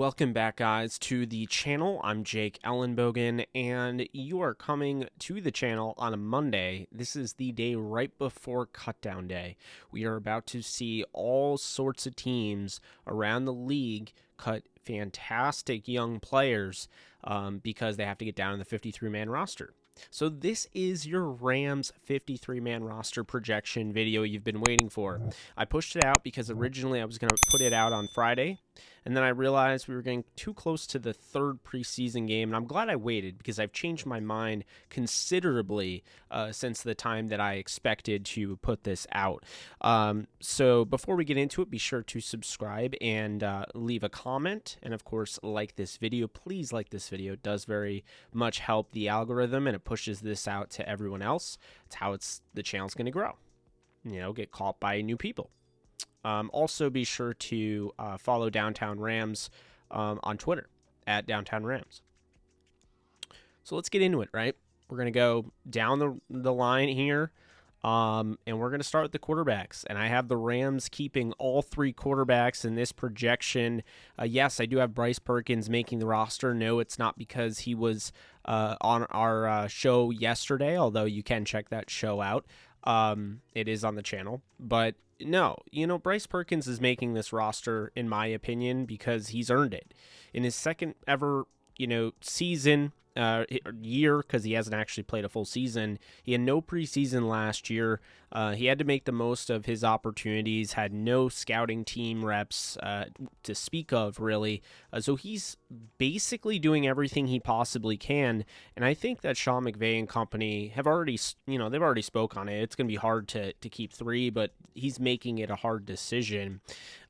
Welcome back, guys, to the channel. I'm Jake Ellenbogen, and you are coming to the channel on a Monday. This is the day right before cutdown day. We are about to see all sorts of teams around the league cut fantastic young players because they have to get down in the 53-man roster. So this is your Rams 53-man roster projection video you've been waiting for. I pushed it out because originally I was going to put it out on Friday, and then I realized we were getting too close to the third preseason game, and I'm glad I waited because I've changed my mind considerably since the time that I expected to put this out. So before we get into it, be sure to subscribe and leave a comment, and of course like this video. Please like this video. It does very much help the algorithm, and it pushes this out to everyone else. It's how the channel's going to grow. Get caught by new people. Also, be sure to follow Downtown Rams on Twitter at Downtown Rams. So let's get into it, right? We're going to go down the line here, and we're going to start with the quarterbacks. And I have the Rams keeping all three quarterbacks in this projection. Yes, I do have Bryce Perkins making the roster. No, it's not because he was on our show yesterday, although you can check that show out. It is on the channel, but no, Bryce Perkins is making this roster, in my opinion, because he's earned it. In his second ever, season, year, because he hasn't actually played a full season. He had no preseason last year. He had to make the most of his opportunities, had no scouting team reps to speak of, really. So he's basically doing everything he possibly can. And I think that Sean McVay and company have already, they've already spoke on it. It's going to be hard to keep three, but he's making it a hard decision.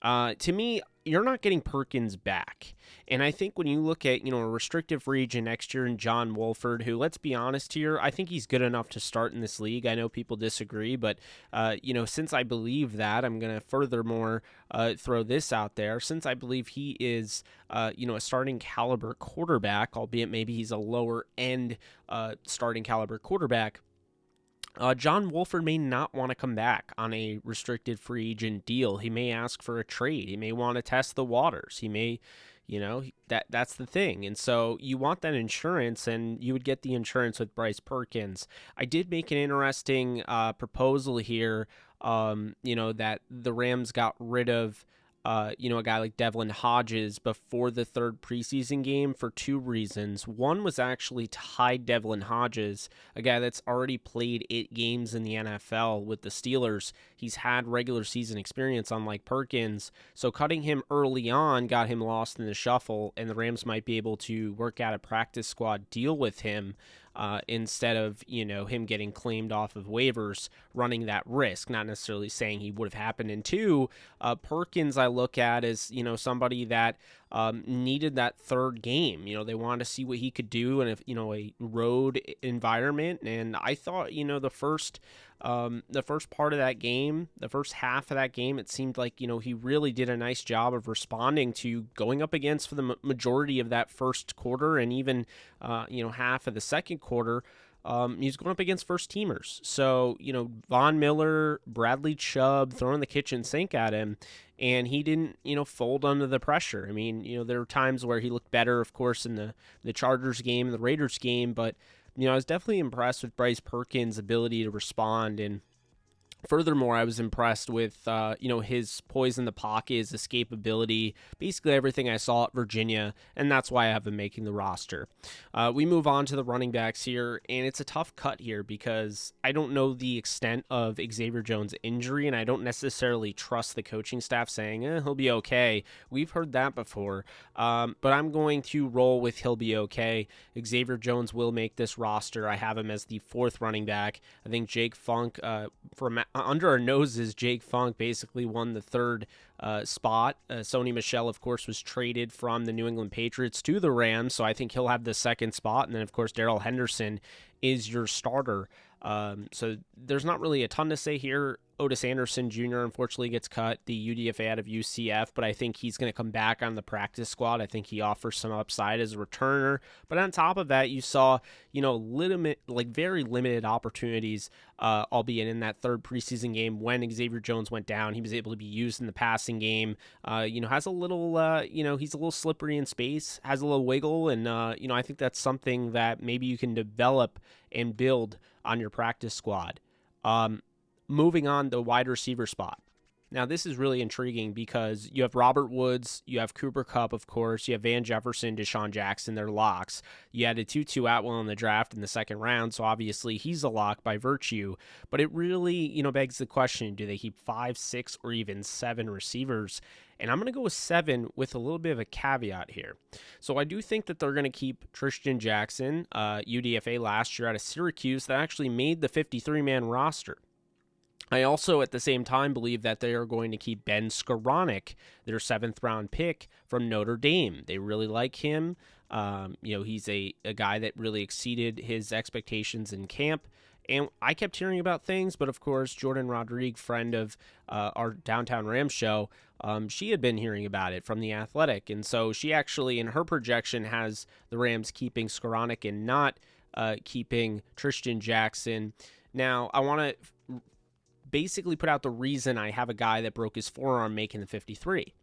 To me, you're not getting Perkins back. And I think when you look at, a restrictive free agent next year in John Wolford, who, let's be honest here, I think he's good enough to start in this league. I know people disagree, but, since I believe that, I'm going to furthermore throw this out there. Since I believe he is, a starting caliber quarterback, albeit maybe he's a lower end starting caliber quarterback, John Wolford may not want to come back on a restricted free agent deal. He may ask for a trade. He may want to test the waters. He may, that's the thing. And so you want that insurance, and you would get the insurance with Bryce Perkins. I did make an interesting proposal here, that the Rams got rid of a guy like Devlin Hodges before the third preseason game for two reasons. One was actually to hide Devlin Hodges, a guy that's already played 8 games in the NFL with the Steelers. He's had regular season experience, unlike Perkins. So cutting him early on got him lost in the shuffle, and the Rams might be able to work out a practice squad deal with him instead of, him getting claimed off of waivers, running that risk. Not necessarily saying he would have happened. And two, Perkins I look at as, somebody that needed that third game. They wanted to see what he could do in a road environment. And I thought, the first part of that game, the first half of that game, it seemed like, he really did a nice job of responding to going up against for the majority of that first quarter, and even, half of the second quarter. He's going up against first teamers. So, Von Miller, Bradley Chubb throwing the kitchen sink at him, and he didn't, fold under the pressure. I mean, there were times where he looked better, of course, in the Chargers game, the Raiders game, but I was definitely impressed with Bryce Perkins' ability to respond. And furthermore, I was impressed with, his poise in the pocket, his escapability, basically everything I saw at Virginia, and that's why I have him making the roster. We move on to the running backs here, and it's a tough cut here because I don't know the extent of Xavier Jones' injury, and I don't necessarily trust the coaching staff saying, he'll be okay. We've heard that before, but I'm going to roll with he'll be okay. Xavier Jones will make this roster. I have him as the 4th running back. I think Jake Funk, from under our noses, Jake Funk basically won the 3rd spot. Sony Michel, of course, was traded from the New England Patriots to the Rams, so I think he'll have the 2nd spot. And then, of course, Darrell Henderson is your starter. So there's not really a ton to say here. Otis Anderson Jr. unfortunately gets cut, the UDFA out of UCF, but I think he's going to come back on the practice squad. I think he offers some upside as a returner. But on top of that, you saw, very limited opportunities, albeit in that third preseason game when Xavier Jones went down. He was able to be used in the passing game. Has a little, he's a little slippery in space, has a little wiggle, and, I think that's something that maybe you can develop and build on your practice squad. Moving on, the wide receiver spot. Now, this is really intriguing because you have Robert Woods, you have Cooper Kupp, of course, you have Van Jefferson, Deshaun Jackson, they're locks. You added Tutu Atwell in the draft in the second round, so obviously he's a lock by virtue. But it really, begs the question, do they keep 5, 6, or even 7 receivers? And I'm going to go with 7 with a little bit of a caveat here. So I do think that they're going to keep Tristan Jackson, UDFA last year out of Syracuse, that actually made the 53-man roster. I also, at the same time, believe that they are going to keep Ben Skoranek, their 7th-round pick from Notre Dame. They really like him. He's a guy that really exceeded his expectations in camp. And I kept hearing about things, but of course, Jordan Rodriguez, friend of our Downtown Rams show, she had been hearing about it from The Athletic. And so she actually, in her projection, has the Rams keeping Skoranek and not keeping Tristan Jackson. Now, I want to basically put out the reason I have a guy that broke his forearm making the 53.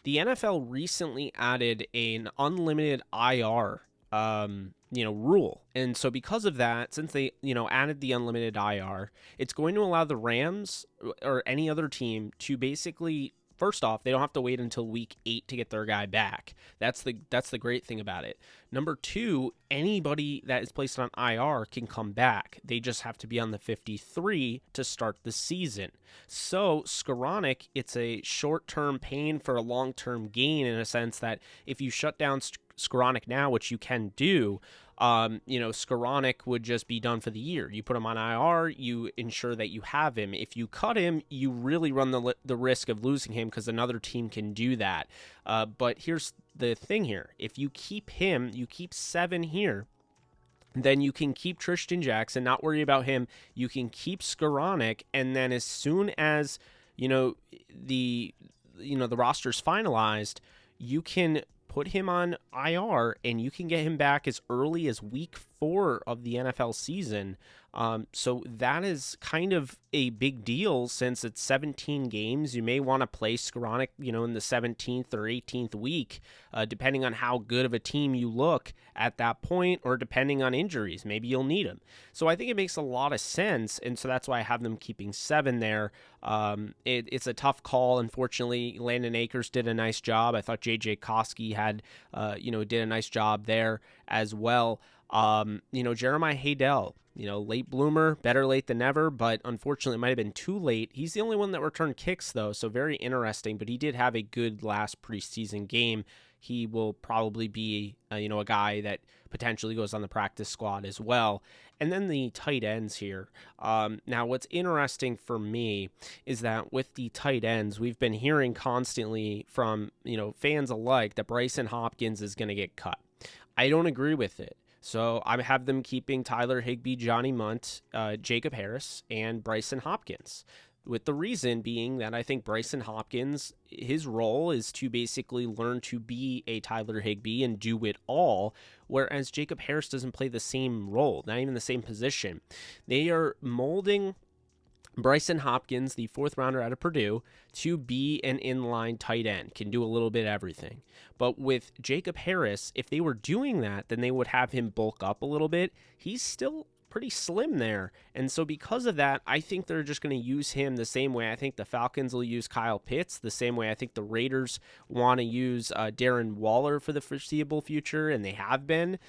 The NFL recently added an unlimited IR rule. And so because of that, since they, added the unlimited IR, it's going to allow the Rams or any other team to basically, first off, they don't have to wait until week 8 to get their guy back. That's the great thing about it. Number 2, anybody that is placed on IR can come back. They just have to be on the 53 to start the season. So Skoranek, it's a short-term pain for a long-term gain in a sense that if you shut down Skoranek now, which you can do, Skoranek would just be done for the year. You put him on IR, you ensure that you have him. If you cut him, you really run the risk of losing him because another team can do that. But here's the thing here. If you keep him, you keep 7 here, then you can keep Tristan Jackson, not worry about him. You can keep Skoranek, and then as soon as, the roster's finalized, you can put him on IR, and you can get him back as early as week 4 of the NFL season. So that is kind of a big deal since it's 17 games. You may want to play Skoranek, in the 17th or 18th week, depending on how good of a team you look at that point, or depending on injuries. Maybe you'll need him. So I think it makes a lot of sense, and so that's why I have them keeping 7 there. It's a tough call. Unfortunately, Landon Akers did a nice job. I thought J.J. Koski had, did a nice job there as well. Jeremiah Haydell, late bloomer, better late than never, but unfortunately it might have been too late. He's the only one that returned kicks, though, so very interesting, but he did have a good last preseason game. He will probably be, a guy that potentially goes on the practice squad as well. And then the tight ends here. Now, what's interesting for me is that with the tight ends, we've been hearing constantly from, fans alike that Brycen Hopkins is going to get cut. I don't agree with it. So I have them keeping Tyler Higbee, Johnny Munt, Jacob Harris, and Brycen Hopkins, with the reason being that I think Brycen Hopkins, his role is to basically learn to be a Tyler Higbee and do it all, whereas Jacob Harris doesn't play the same role, not even the same position. They are molding Brycen Hopkins, the 4th rounder out of Purdue, to be an inline tight end, can do a little bit of everything. But with Jacob Harris, if they were doing that, then they would have him bulk up a little bit. He's still pretty slim there. And so because of that, I think they're just going to use him the same way I think the Falcons will use Kyle Pitts, the same way I think the Raiders want to use Darren Waller for the foreseeable future, and they have been,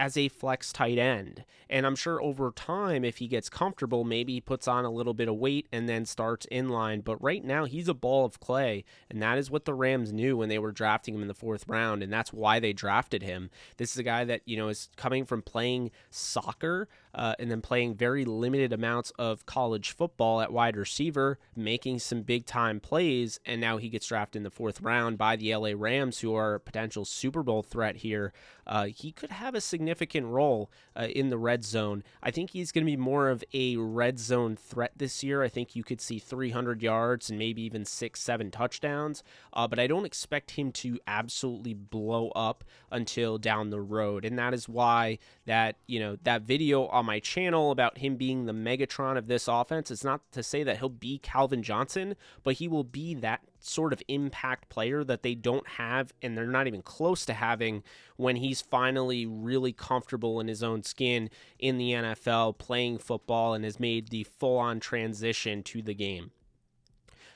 as a flex tight end. And I'm sure over time, if he gets comfortable, maybe he puts on a little bit of weight and then starts in line. But right now, he's a ball of clay, and that is what the Rams knew when they were drafting him in the 4th round, and that's why they drafted him. This is a guy that, is coming from playing soccer and then playing very limited amounts of college football at wide receiver, making some big-time plays, and now he gets drafted in the 4th round by the LA Rams, who are a potential Super Bowl threat here. He could have a significant significant role in the red zone. I think he's going to be more of a red zone threat this year. I think you could see 300 yards and maybe even 6-7 touchdowns, but I don't expect him to absolutely blow up until down the road. And that is why that video on my channel about him being the Megatron of this offense, it's not to say that he'll be Calvin Johnson, but he will be that sort of impact player that they don't have, and they're not even close to having, when he's finally really comfortable in his own skin in the NFL playing football and has made the full-on transition to the game.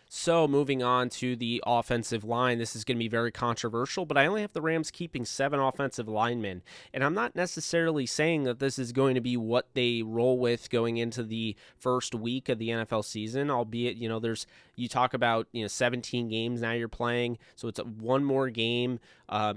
So moving on to the offensive line, this is going to be very controversial, but I only have the Rams keeping 7 offensive linemen. And I'm not necessarily saying that this is going to be what they roll with going into the first week of the NFL season, albeit, you talk about, 17 games now you're playing, so it's one more game.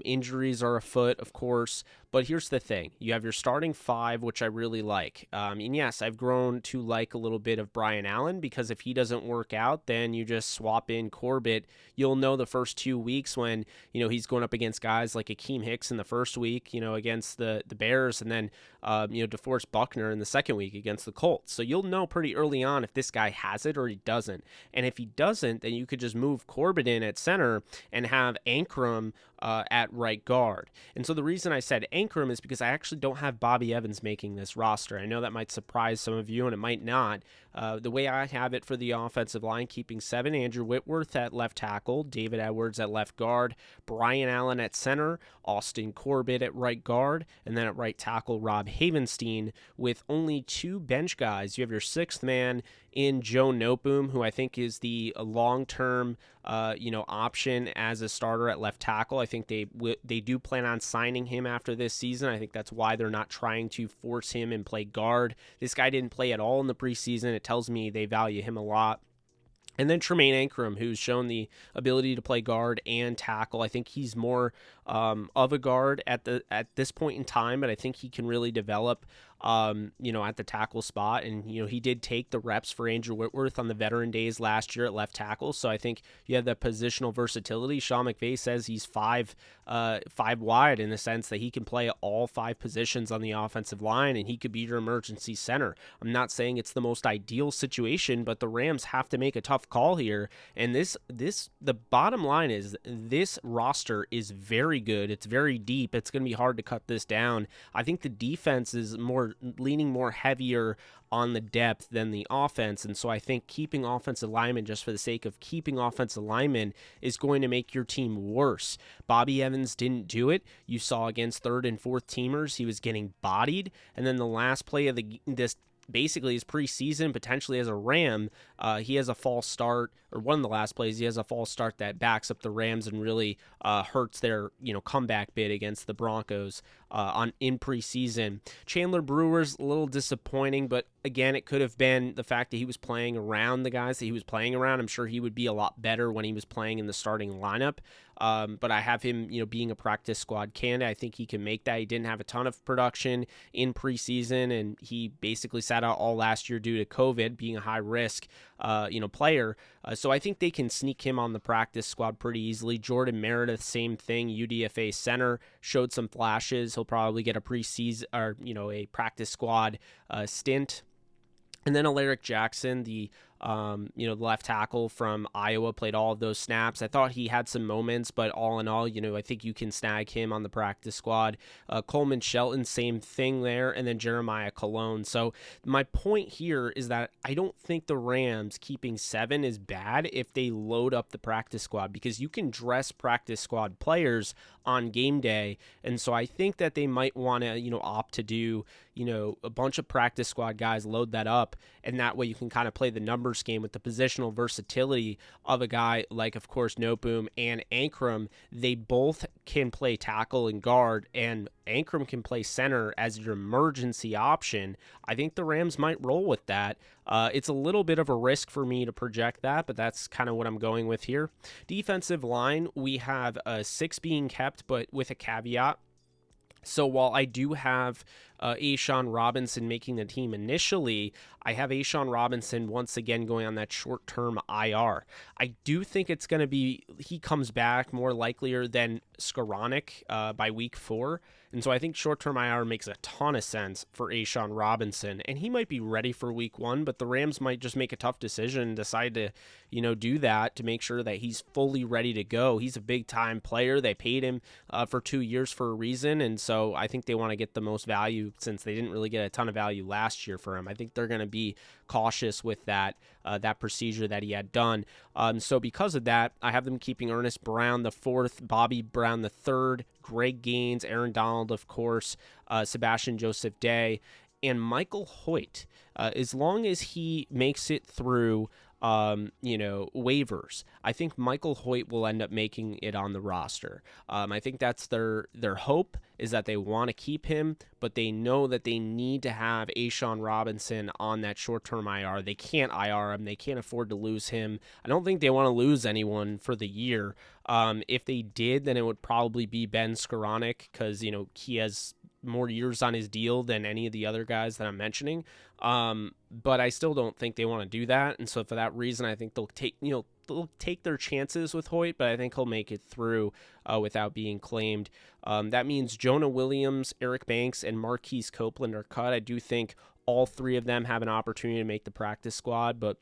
Injuries are afoot, of course. But here's the thing. You have your starting 5, which I really like. And yes, I've grown to like a little bit of Brian Allen, because if he doesn't work out, then you just swap in Corbett. You'll know the first 2 weeks when, he's going up against guys like Akeem Hicks in the first week, against the Bears, and then, DeForest Buckner in the second week against the Colts. So you'll know pretty early on if this guy has it or he doesn't. And if he doesn't, then you could just move Corbett in at center and have Ankrum at right guard. And so the reason I said Ankrum is because I actually don't have Bobby Evans making this roster. I know that might surprise some of you, and it might not. The way I have it for the offensive line, keeping 7, Andrew Whitworth at left tackle, David Edwards at left guard, Brian Allen at center, Austin Corbett at right guard, and then at right tackle, Rob Havenstein, with only 2 bench guys. You have your 6th man in Joe Noteboom, who I think is the long-term option as a starter at left tackle. I think they do plan on signing him after this season. I think that's why they're not trying to force him and play guard. This guy didn't play at all in the preseason. It tells me they value him a lot. And then Tremaine Ankrum, who's shown the ability to play guard and tackle. I think he's more of a guard at this point in time, but I think he can really develop at the tackle spot. And, he did take the reps for Andrew Whitworth on the veteran days last year at left tackle. So I think you have that positional versatility. Sean McVay says he's five wide, in the sense that he can play all 5 positions on the offensive line, and he could be your emergency center. I'm not saying it's the most ideal situation, but the Rams have to make a tough call here. And the bottom line is this roster is very good. It's very deep. It's going to be hard to cut this down. I think the defense is leaning more heavier on the depth than the offense, and so I think keeping offensive linemen just for the sake of keeping offensive linemen is going to make your team worse. Bobby Evans didn't do it. You saw against 3rd and 4th teamers, he was getting bodied, and then the last play of basically his preseason, potentially as a Ram, he has a false start, or one of the last plays, he has a false start that backs up the Rams and really hurts their comeback bid against the Broncos in preseason. Chandler Brewer's a little disappointing, but again, it could have been the fact that he was playing around the guys that he was playing around. I'm sure he would be a lot better when he was playing in the starting lineup. But I have him, being a practice squad candidate. I think he can make that. He didn't have a ton of production in preseason, and he basically sat out all last year due to COVID, being a high risk, player. So I think they can sneak him on the practice squad pretty easily. Jordan Meredith, same thing. UDFA center, showed some flashes. He'll probably get a preseason or, a practice squad stint. And then Alaric Jackson, the left tackle from Iowa, played all of those snaps. I thought he had some moments, but all in all, I think you can snag him on the practice squad. Coleman Shelton, same thing there, and then Jeremiah Colon. So my point here is that I don't think the Rams keeping 7 is bad if they load up the practice squad, because you can dress practice squad players on game day. And so I think that they might want to, opt to do, a bunch of practice squad guys, load that up, and that way you can kind of play the numbers game with the positional versatility of a guy like, of course, Noteboom and Ankrum. They both can play tackle and guard, and Ankrum can play center as your emergency option. I think the Rams might roll with that. It's a little bit of a risk for me to project that, but that's kind of what I'm going with here. Defensive line, we have 6 being kept, but with a caveat. So while I do have A'Shawn Robinson making the team initially, I have A'Shawn Robinson once again going on that short-term IR. I do think it's going to be, he comes back more likelier than Skoranek by week 4. And so I think short-term IR makes a ton of sense for A'Shawn Robinson. And he might be ready for week 1, but the Rams might just make a tough decision and decide to, do that to make sure that he's fully ready to go. He's a big-time player. They paid him for 2 years for a reason. And so I think they want to get the most value since they didn't really get a ton of value last year for him. I think they're going to be cautious with that procedure that he had done. So because of that, I have them keeping Ernest Brown the 4th, Bobby Brown the 3rd, Greg Gaines, Aaron Donald, of course, Sebastian Joseph Day, and Michael Hoyt. As long as he makes it through waivers, I think Michael Hoyt will end up making it on the roster. I think that's their hope, is that they want to keep him, but they know that they need to have A'Shawn Robinson on that short-term IR. They can't IR him. They can't afford to lose him. I don't think they want to lose anyone for the year. If they did, then it would probably be Ben Skoranek, because, he has more years on his deal than any of the other guys that I'm mentioning. But I still don't think they want to do that. And so for that reason, I think they'll take their chances with Hoyt, but I think he'll make it through without being claimed. That means Jonah Williams, Eric Banks, and Marquise Copeland are cut. I do think all 3 of them have an opportunity to make the practice squad, but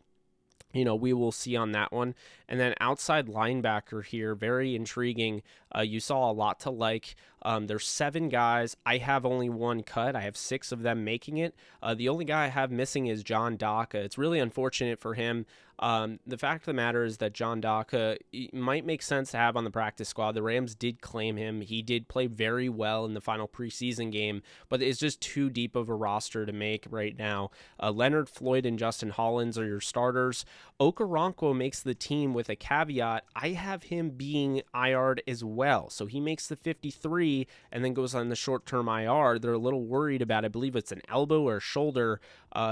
we will see on that one. And then outside linebacker here, very intriguing. You saw a lot to like. There's 7 guys. I have only 1 cut. I have 6 of them making it. The only guy I have missing is John Daka. It's really unfortunate for him. The fact of the matter is that John Daka might make sense to have on the practice squad. The Rams did claim him. He did play very well in the final preseason game, but it's just too deep of a roster to make right now. Leonard Floyd and Justin Hollins are your starters. Okoronkwo makes the team with a caveat. I have him being IR'd as well. So he makes the 53 and then goes on the short-term IR. They're a little worried about, I believe it's an elbow or a shoulder.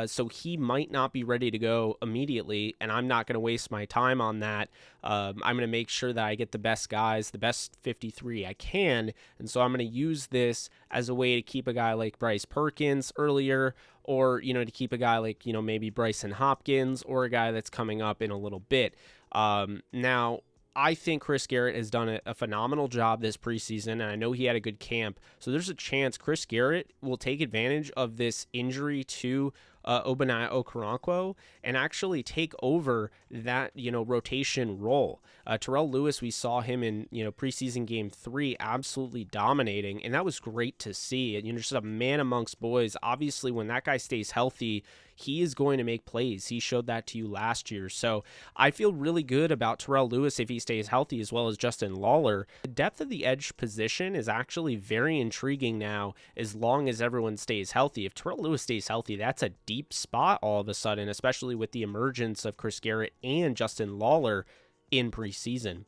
So he might not be ready to go immediately, and I'm not going to waste my time on that. I'm going to make sure that I get the best guys, the best 53 I can, and so I'm going to use this as a way to keep a guy like Bryce Perkins earlier, or, to keep a guy like, maybe Bryson Hopkins, or a guy that's coming up in a little bit. Now, I think Chris Garrett has done a phenomenal job this preseason, and I know he had a good camp. So there's a chance Chris Garrett will take advantage of this injury to Ogbonnaya Okoronkwo and actually take over that, rotation role. Terrell Lewis, we saw him in, preseason game 3 absolutely dominating, and that was great to see. And, just a man amongst boys. Obviously, when that guy stays healthy, he is going to make plays. He showed that to you last year. So I feel really good about Terrell Lewis if he stays healthy, as well as Justin Lawler. The depth of the edge position is actually very intriguing now, as long as everyone stays healthy. If Terrell Lewis stays healthy, that's a deep spot all of a sudden, especially with the emergence of Chris Garrett and Justin Lawler in preseason.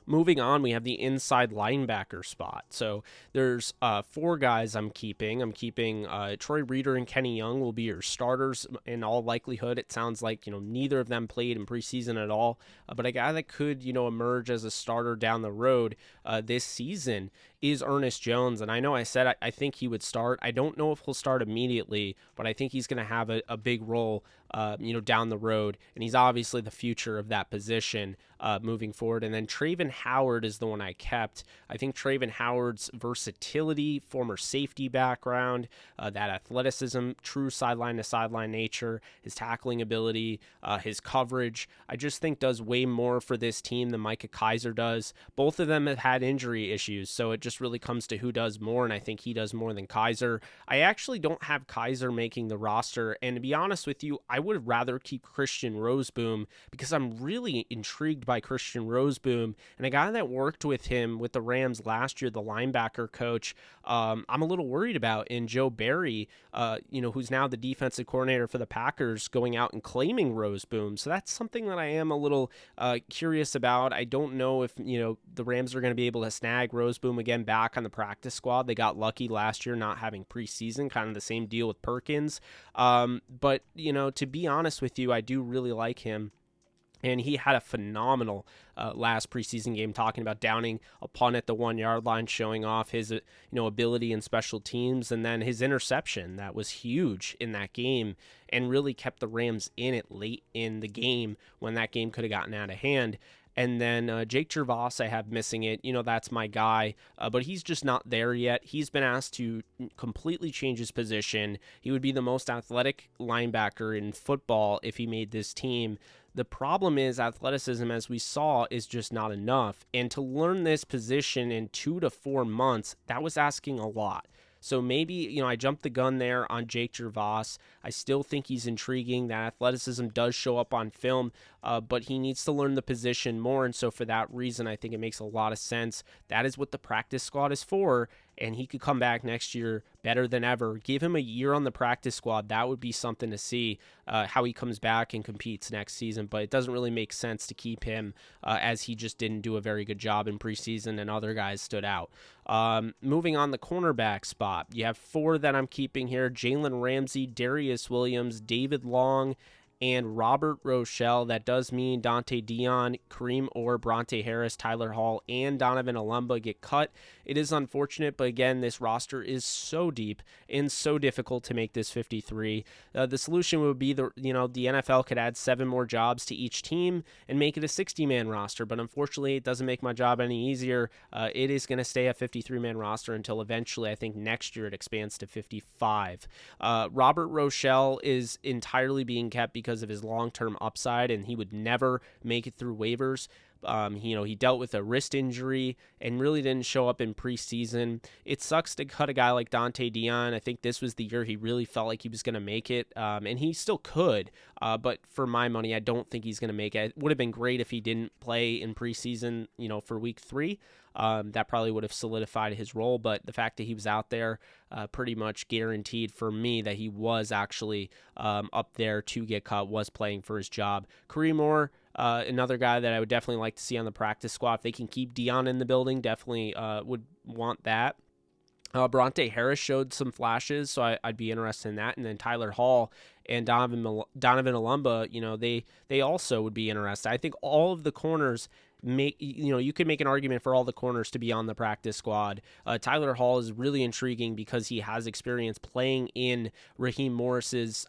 Moving on, we have the inside linebacker spot. So there's 4 guys I'm keeping. I'm keeping Troy Reeder and Kenny Young will be your starters in all likelihood. It sounds like, neither of them played in preseason at all. But a guy that could, emerge as a starter down the road this season is Ernest Jones. And I know I said I think he would start. I don't know if he'll start immediately, but I think he's going to have a big role, down the road. And he's obviously the future of that position moving forward. And then Traven Howard is the one I kept. I think Traven Howard's versatility, former safety background, that athleticism, true sideline to sideline nature, his tackling ability, his coverage, I just think does way more for this team than Micah Kaiser does. Both of them have had injury issues, so it just really comes to who does more, and I think he does more than Kaiser. I actually don't have Kaiser making the roster, and to be honest with you, I would rather keep Christian Roseboom, because I'm really intrigued by Christian Roseboom, and a guy that worked with him with the Rams last year, the linebacker coach, I'm a little worried about, in Joe Barry, who's now the defensive coordinator for the Packers, going out and claiming Roseboom. So that's something that I am a little curious about. I don't know if, the Rams are going to be able to snag Roseboom again back on the practice squad. They got lucky last year not having preseason, kind of the same deal with Perkins. But, to be honest with you, I do really like him. And he had a phenomenal last preseason game, talking about downing a punt at the 1 yard line, showing off his ability in special teams, and then his interception that was huge in that game and really kept the Rams in it late in the game when that game could have gotten out of hand. And then Jake Gervais, I have missing it. That's my guy, but he's just not there yet. He's been asked to completely change his position. He would be the most athletic linebacker in football if he made this team. The problem is athleticism, as we saw, is just not enough. And to learn this position in 2 to 4 months, that was asking a lot. So maybe, I jumped the gun there on Jake Gervais. I still think he's intriguing. That athleticism does show up on film, but he needs to learn the position more. And so for that reason, I think it makes a lot of sense. That is what the practice squad is for. And he could come back next year better than ever. Give him a year on the practice squad. That would be something to see how he comes back and competes next season. But it doesn't really make sense to keep him as he just didn't do a very good job in preseason and other guys stood out. Moving on the cornerback spot, you have 4 that I'm keeping here: Jalen Ramsey, Darius Williams, David Long, and Robert Rochelle. That does mean Dante Dion, Kareem Orr, Bronte Harris, Tyler Hall, and Donovan Olumba get cut. It is unfortunate, but again, this roster is so deep and so difficult to make this 53. The solution would be the NFL could add 7 more jobs to each team and make it a 60-man roster, but unfortunately, it doesn't make my job any easier. It is going to stay a 53-man roster until eventually, I think next year, it expands to 55. Robert Rochelle is entirely being kept because of his long-term upside, and he would never make it through waivers. He dealt with a wrist injury and really didn't show up in preseason. It sucks to cut a guy like Dante Dion. I think this was the year he really felt like he was going to make it, and he still could. But for my money, I don't think he's going to make it. It would have been great if he didn't play in preseason, for week 3. That probably would have solidified his role, but the fact that he was out there pretty much guaranteed for me that he was actually up there to get cut, was playing for his job. Kareem Orr, another guy that I would definitely like to see on the practice squad. If they can keep Dion in the building, definitely would want that. Bronte Harris showed some flashes, so I'd be interested in that. And then Tyler Hall and Donovan Olumba, they also would be interested. I think all of the corners you could make an argument for all the corners to be on the practice squad. Tyler Hall is really intriguing because he has experience playing in Raheem Morris's,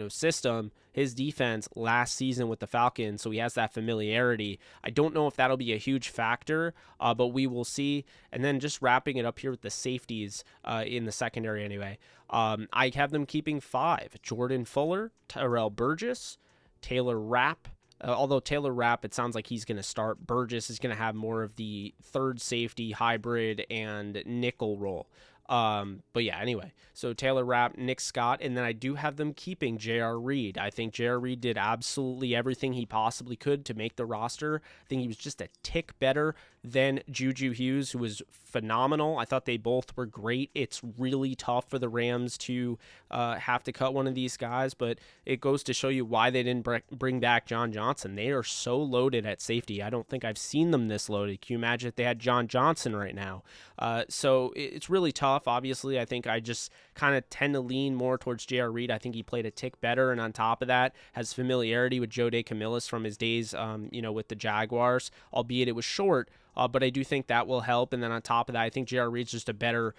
system, his defense last season with the Falcons. So he has that familiarity. I don't know if that'll be a huge factor, but we will see. And then just wrapping it up here with the safeties in the secondary anyway. I have them keeping 5: Jordan Fuller, Terrell Burgess, Taylor Rapp. Although Taylor Rapp, it sounds like he's going to start. Burgess is going to have more of the third safety hybrid and nickel role. But yeah, anyway, so Taylor Rapp, Nick Scott, and then I do have them keeping J.R. Reed. I think J.R. Reed did absolutely everything he possibly could to make the roster. I think he was just a tick better than Juju Hughes, who was phenomenal. I thought they both were great. It's really tough for the Rams to have to cut one of these guys, but it goes to show you why they didn't bring back John Johnson. They are so loaded at safety. I don't think I've seen them this loaded. Can you imagine if they had John Johnson right now? So it's really tough. Obviously, I think I just kind of tend to lean more towards J.R. Reed. I think he played a tick better, and on top of that, has familiarity with Joe DeCamillis from his days, with the Jaguars, albeit it was short. But I do think that will help. And then on top of that, I think J.R. Reed's just a better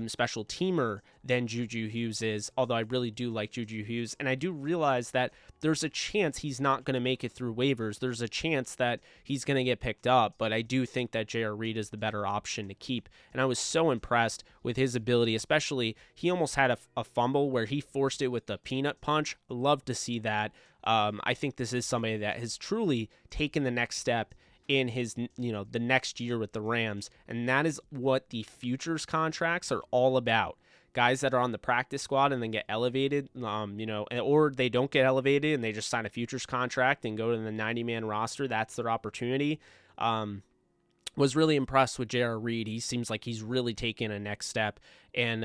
special teamer than Juju Hughes is, although I really do like Juju Hughes. And I do realize that there's a chance he's not going to make it through waivers. There's a chance that he's going to get picked up. But I do think that J.R. Reed is the better option to keep. And I was so impressed with his ability, especially he almost had a fumble where he forced it with the peanut punch. Love to see that. I think this is somebody that has truly taken the next step in his, the next year with the Rams. And that is what the futures contracts are all about. Guys that are on the practice squad and then get elevated, or they don't get elevated and they just sign a futures contract and go to the 90-man roster. That's their opportunity. Was really impressed with J.R. Reed. He seems like he's really taken a next step, And,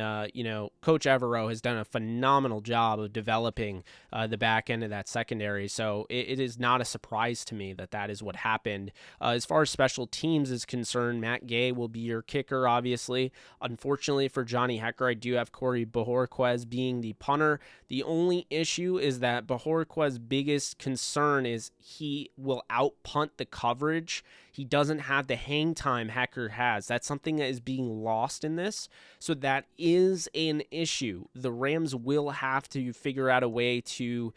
Coach Evero has done a phenomenal job of developing the back end of that secondary. So it is not a surprise to me that that is what happened. As far as special teams is concerned, Matt Gay will be your kicker, obviously. Unfortunately for Johnny Hecker, I do have Corey Bajorquez being the punter. The only issue is that Bajorquez's biggest concern is he will out-punt the coverage. He doesn't have the hang time Hecker has. That's something that is being lost in this. So that is an issue. The Rams will have to figure out a way to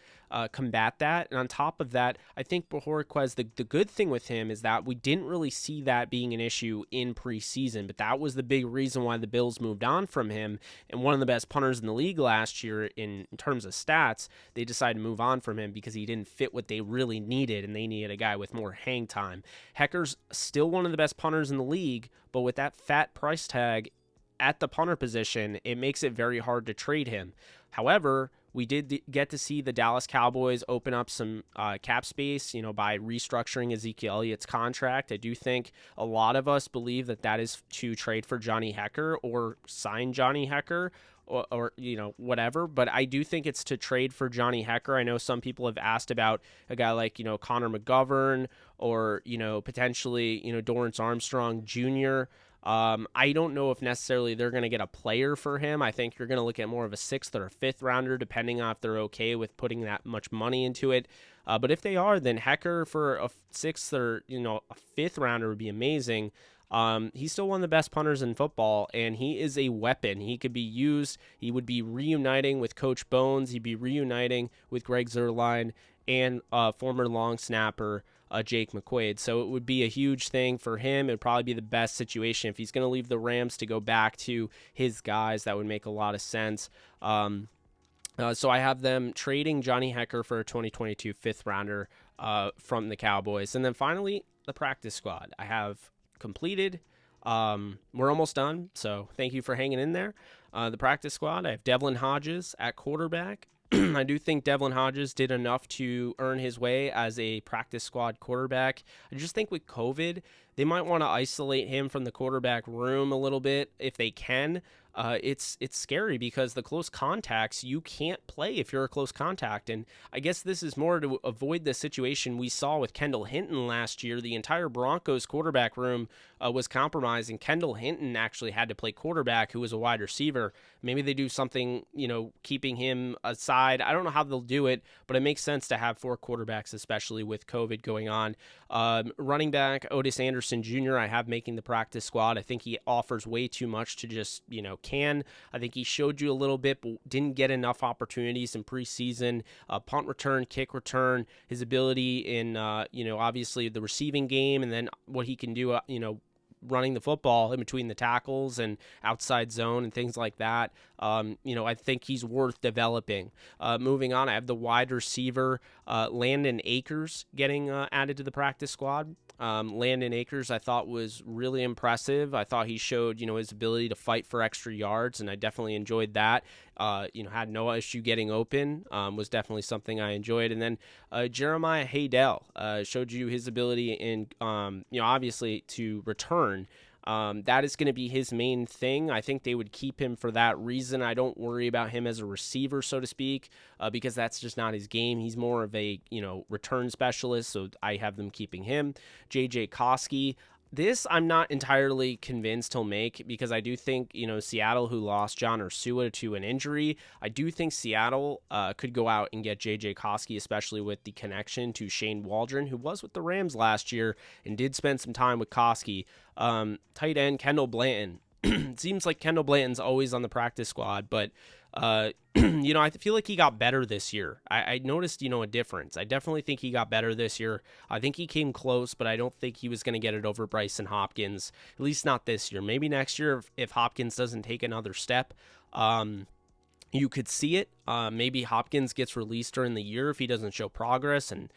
combat that. And on top of that, I think Bajorquez, the good thing with him is that we didn't really see that being an issue in preseason, but that was the big reason why the Bills moved on from him. And one of the best punters in the league last year in terms of stats, they decided to move on from him because he didn't fit what they really needed, and they needed a guy with more hang time. Hecker's still one of the best punters in the league, but with that fat price tag at the punter position, it makes it very hard to trade him. However, we did get to see the Dallas Cowboys open up some cap space, by restructuring Ezekiel Elliott's contract. I do think a lot of us believe that that is to trade for Johnny Hecker or sign Johnny Hecker or whatever. But I do think it's to trade for Johnny Hecker. I know some people have asked about a guy like, Connor McGovern or, potentially, Dorrance Armstrong Jr., I don't know if necessarily they're going to get a player for him. I think you're going to look at more of a 6th or a 5th rounder, depending on if they're okay with putting that much money into it. But if they are, then Hecker for a 6th or, a 5th rounder would be amazing. He's still one of the best punters in football, and he is a weapon. He could be used. He would be reuniting with Coach Bones. He'd be reuniting with Greg Zuerlein and former long snapper Jake McQuaid. So it would be a huge thing for him. It would probably be the best situation. If he's going to leave the Rams to go back to his guys, that would make a lot of sense. So I have them trading Johnny Hecker for a 2022 5th rounder from the Cowboys. And then finally, the practice squad I have completed. We're almost done, so thank you for hanging in there. The practice squad, I have Devlin Hodges at quarterback. I do think Devlin Hodges did enough to earn his way as a practice squad quarterback. I just think with COVID, they might want to isolate him from the quarterback room a little bit if they can. It's scary because the close contacts, you can't play if you're a close contact. And I guess this is more to avoid the situation we saw with Kendall Hinton last year. The entire Broncos quarterback room was compromised, and Kendall Hinton actually had to play quarterback, who was a wide receiver. Maybe they do something, keeping him aside. I don't know how they'll do it, but it makes sense to have 4 quarterbacks, especially with COVID going on. Running back, Otis Anderson Jr., I have making the practice squad. I think he offers way too much to just, I think he showed you a little bit, but didn't get enough opportunities in preseason. Punt return, kick return, his ability in, obviously the receiving game, and then what he can do, running the football in between the tackles and outside zone and things like that. I think he's worth developing. Moving on, I have the wide receiver, Landon Akers, getting added to the practice squad. Landon Akers, I thought, was really impressive. I thought he showed, his ability to fight for extra yards, and I definitely enjoyed that. Had no issue getting open, was definitely something I enjoyed. And then Jeremiah Haydell showed you his ability in, obviously to return. That is going to be his main thing. I think they would keep him for that reason. I don't worry about him as a receiver, so to speak, because that's just not his game. He's more of a, return specialist, so I have them keeping him. J.J. Koski. This I'm not entirely convinced he'll make, because I do think, Seattle, who lost John Ursua to an injury, I do think Seattle could go out and get J.J. Koski, especially with the connection to Shane Waldron, who was with the Rams last year and did spend some time with Koski. Tight end, Kendall Blanton. It seems like Kendall Blanton's always on the practice squad, but I feel like he got better this year. I noticed, a difference. I definitely think he got better this year. I think he came close, but I don't think he was going to get it over Bryson Hopkins, at least not this year. Maybe next year if Hopkins doesn't take another step. You could see it. Maybe Hopkins gets released during the year if he doesn't show progress, and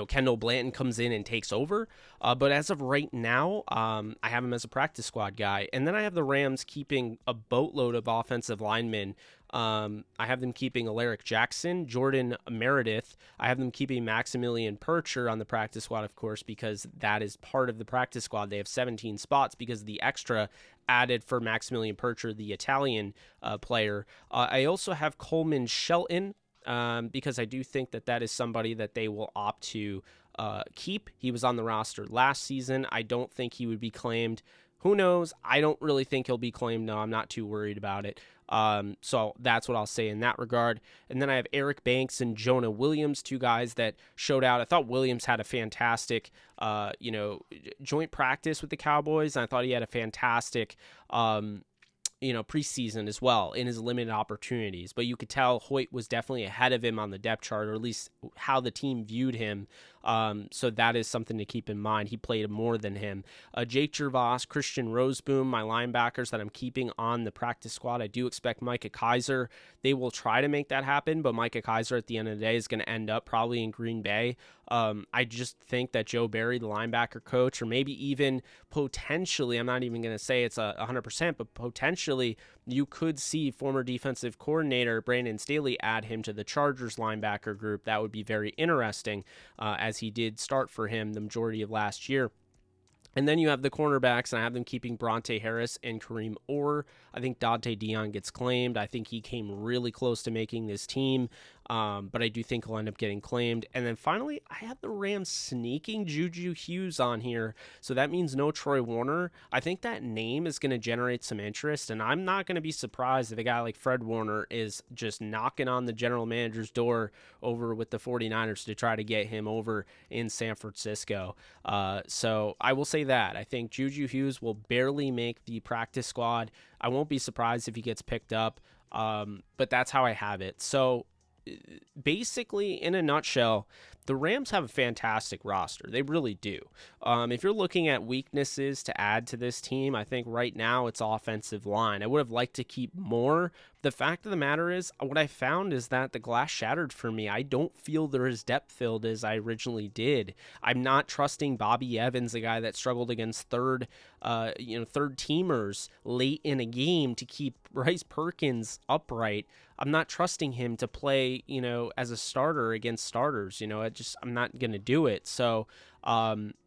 Kendall Blanton comes in and takes over. But as of right now, I have him as a practice squad guy. And then I have the Rams keeping a boatload of offensive linemen I have them keeping Alaric Jackson, Jordan Meredith. I have them keeping Maximilian Percher on the practice squad, of course, because that is part of the practice squad. They have 17 spots because of the extra added for Maximilian Percher, the Italian player. I also have Coleman Shelton because I do think that that is somebody that they will opt to keep. He was on the roster last season. I don't think he would be claimed. Who knows? I don't really think he'll be claimed. No, I'm not too worried about it. So that's what I'll say in that regard. And then I have Eric Banks and Jonah Williams, two guys that showed out. I thought Williams had a fantastic, joint practice with the Cowboys. And I thought he had a fantastic, preseason as well in his limited opportunities. But you could tell Hoyt was definitely ahead of him on the depth chart, or at least how the team viewed him. So that is something to keep in mind. He played more than him. Jake Gervais, Christian Roseboom, my linebackers that I'm keeping on the practice squad. I do expect Micah Kaiser. They will try to make that happen, but Micah Kaiser at the end of the day is going to end up probably in Green Bay. I just think that Joe Barry, the linebacker coach, or maybe even potentially, I'm not even going to say it's 100%, but potentially you could see former defensive coordinator Brandon Staley add him to the Chargers linebacker group. That would be very interesting, as he did start for him the majority of last year. And then you have the cornerbacks, and I have them keeping Bronte Harris and Kareem Orr. I think Dante Dion gets claimed. I think he came really close to making this team, but I do think he'll end up getting claimed. And then finally, I have the Rams sneaking Juju Hughes on here, so that means no Troy Warner. I think that name is going to generate some interest, and I'm not going to be surprised if a guy like Fred Warner is just knocking on the general manager's door over with the 49ers to try to get him over in San Francisco. So I will say that. I think Juju Hughes will barely make the practice squad. I won't be surprised if he gets picked up, but that's how I have it. So basically, in a nutshell, the Rams have a fantastic roster. They really do. If you're looking at weaknesses to add to this team, I think right now it's offensive line. I would have liked to keep more. The fact of the matter is, what I found is that the glass shattered for me. I don't feel they're as depth filled as I originally did. I'm not trusting Bobby Evans, a guy that struggled against third teamers late in a game to keep Bryce Perkins upright. I'm not trusting him to play, as a starter against starters. I'm not going to do it. So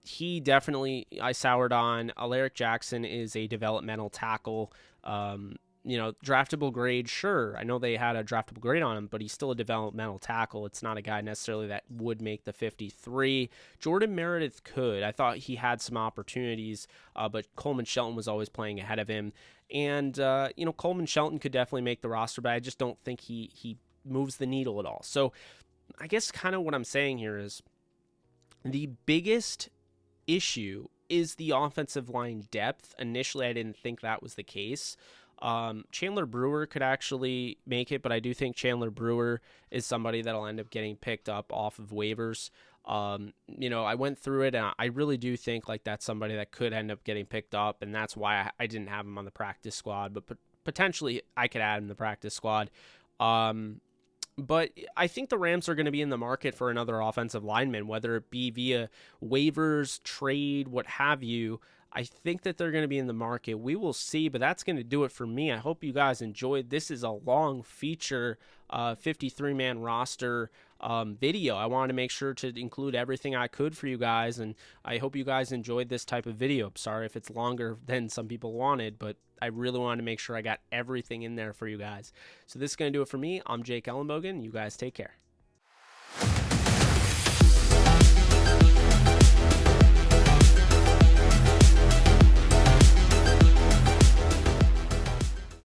he definitely, I soured on. Alaric Jackson is a developmental tackle. Draftable grade, sure. I know they had a draftable grade on him, but he's still a developmental tackle. It's not a guy necessarily that would make the 53. Jordan Meredith could. I thought he had some opportunities, but Coleman Shelton was always playing ahead of him. And, Coleman Shelton could definitely make the roster, but I just don't think he moves the needle at all. So I guess kind of what I'm saying here is the biggest issue is the offensive line depth. Initially, I didn't think that was the case. Chandler Brewer could actually make it, but I do think Chandler Brewer is somebody that'll end up getting picked up off of waivers. I went through it, and I really do think like that's somebody that could end up getting picked up, and that's why I didn't have him on the practice squad, but potentially I could add him to the practice squad. But I think the Rams are going to be in the market for another offensive lineman, whether it be via waivers, trade, what have you. I think that they're going to be in the market. We will see, but that's going to do it for me. I hope you guys enjoyed. This is a long feature 53-man roster video. I wanted to make sure to include everything I could for you guys, and I hope you guys enjoyed this type of video. I'm sorry if it's longer than some people wanted, but I really wanted to make sure I got everything in there for you guys. So this is going to do it for me. I'm Jake Ellenbogen. You guys take care.